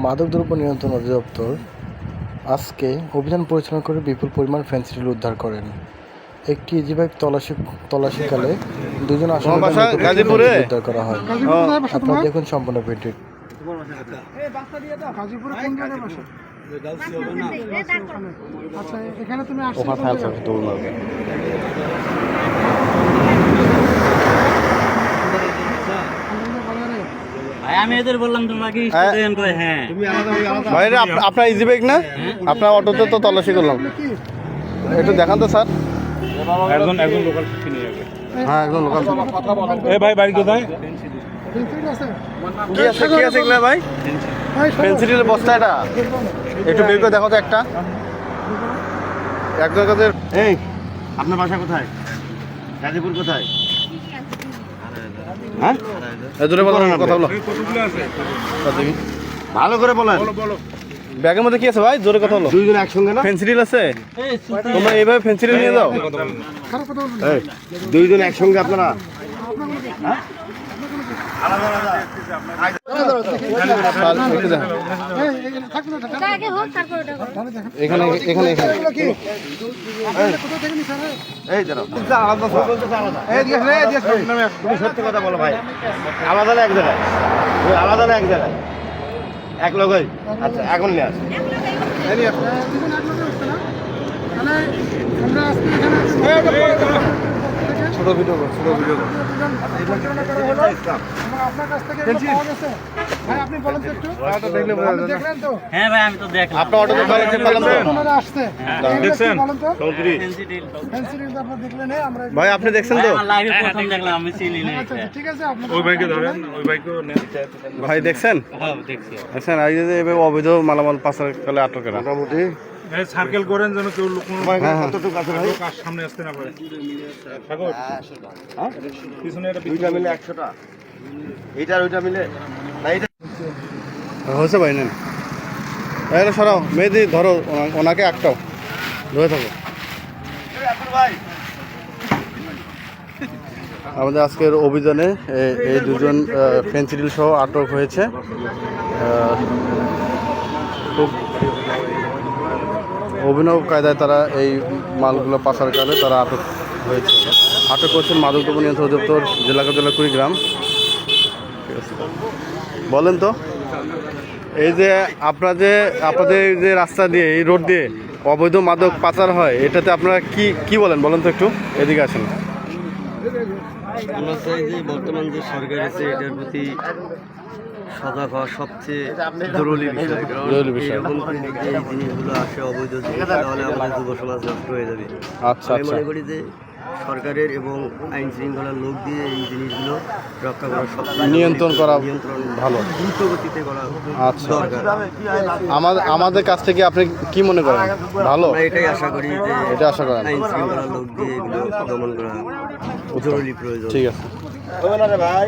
মাদকদ্রব্য নিয়ন্ত্রণ অধিদপ্তর আজকে অভিযান পরিচালনা করে বিপুল পরিমাণ ফেনসিডিল উদ্ধার করেন। একটি ইজিবাইক তল্লাশিকালে দুজন আসামি উদ্ধার করা হয়। আপনারা দেখুন সম্পূর্ণ ভিডিও। আমি এদের বললাম তোমরা কি স্টুডেন্ট কই? হ্যাঁ ভাই, আপনার ইজি বাইক না? আপনার অটোতে তো তল্লাশি করলাম, একটু দেখান তো স্যার। একজন লোকাল কিনে যাবে। হ্যাঁ, একজন লোকাল। এই ভাই বাড়ি কোথায়? কি আছে এগুলা ভাই? পেন্সিলের বস্তা এটা, একটু বের করে দেখো তো একটা। একজন কাছে। এই আপনার বাসা কোথায়? গাজীপুর কোথায়? হ্যাঁ, জোরে বলো না, কথা বলো। কতগুলো আছে? ভালো করে বলেন। ব্যাগের মধ্যে কি আছে ভাই? জোরে কথা বলো। দুইজন একসঙ্গে না? ফেন্সিডিল আছে? তোমরা এইভাবে ফেন্সিডিল নিয়ে যাও? দুইজন একসঙ্গে আপনারা? এখানে সত্যি কথা বলো ভাই, আলাদা না এক জায়গায়? আলাদা না এক জায়গায়? এক লোকই? আচ্ছা, এখন নিয়ে আসে। ছোট ভিডিও কর। আপনার কাছ থেকে ভাই, আপনি বলেন তো একটু। দেখলেন তো? হ্যাঁ ভাই, আমি তো দেখলাম। আপনার অটো তো ওনারা আসছে, দেখছেন? বলেন তো। ফেন্সিডিল ফেন্সিডিল তো আপনারা দেখলেন? আমরা ভাই, আপনি দেখছেন তো? আমার লাইভে প্রথম দেখলাম, আমি চিনি না। আচ্ছা, ঠিক আছে। আপনি ওই বাইকে ধরেন, ওই বাইকেও নেন। ভাই দেখছেন? হ্যাঁ দেখছি। দেখছেন, এই যে এভাবে অবৈধ মালামাল পাচার কালে আটক করা। মোটামুটি এই সার্কেল করেন যেন কেউ লোক কতটুকু আছে ভাই? কার সামনে আসতে না পারে। সাগর, পিছনে একটা দুইটা মিলে 100টা, এইটার ওইটা মিলে না? এইটা হয়েছে ভাই, নেন। এটা সরাও, মেয়েদি ধরো, ওনাকে একটাও ধরে থাকো। আমাদের আজকের অভিযানে এই দুজন ফেন্সিডিল সহ আটক হয়েছে। খুব অভিনব কায়দায় তারা এই মালগুলো পাচারকালে তারা আটক হয়েছে। আটক করছেন মাদকদ্রব্য নিয়ন্ত্রণ অধিদপ্তর, জেলা কার্যালয় কুড়িগ্রাম। বলেন তো, এই যে আপনাদের যে রাস্তা দিয়ে, এই রোড দিয়ে অবৈধ মাদক পাচার হয়, এটাতে আপনারা কি বলেন? বলেন তো একটু, এদিকে আসেন। আমরা চাই যে বর্তমান যে সরকার আছে এটার প্রতি সজাগ হওয়া সবচেয়ে জরুরি বিষয়। কারণ এরকম করে যে এই জিনিসগুলো আসে অবৈধ জিনিস, তাহলে আমাদের যুব সমাজ নষ্ট হয়ে যাবে। আচ্ছা, আমি মনে করি যে সরকারের এবং আইন শৃঙ্খলার লোক দিয়ে এই জিনিসগুলো রক্ষা করা সবচেয়ে নিয়ন্ত্রণ করা ভালো, দ্রুত গতিতে করা আচ্ছা দরকার। আমাদের কাছ থেকে আপনি কি মনে করেন? ভালো, আমরা এটাই আশা করি যে এটা আশা করেন। আইন শৃঙ্খলার লোক দিয়ে এগুলো দমন করা জরুরি প্রয়োজন। ঠিক আছে ভাই।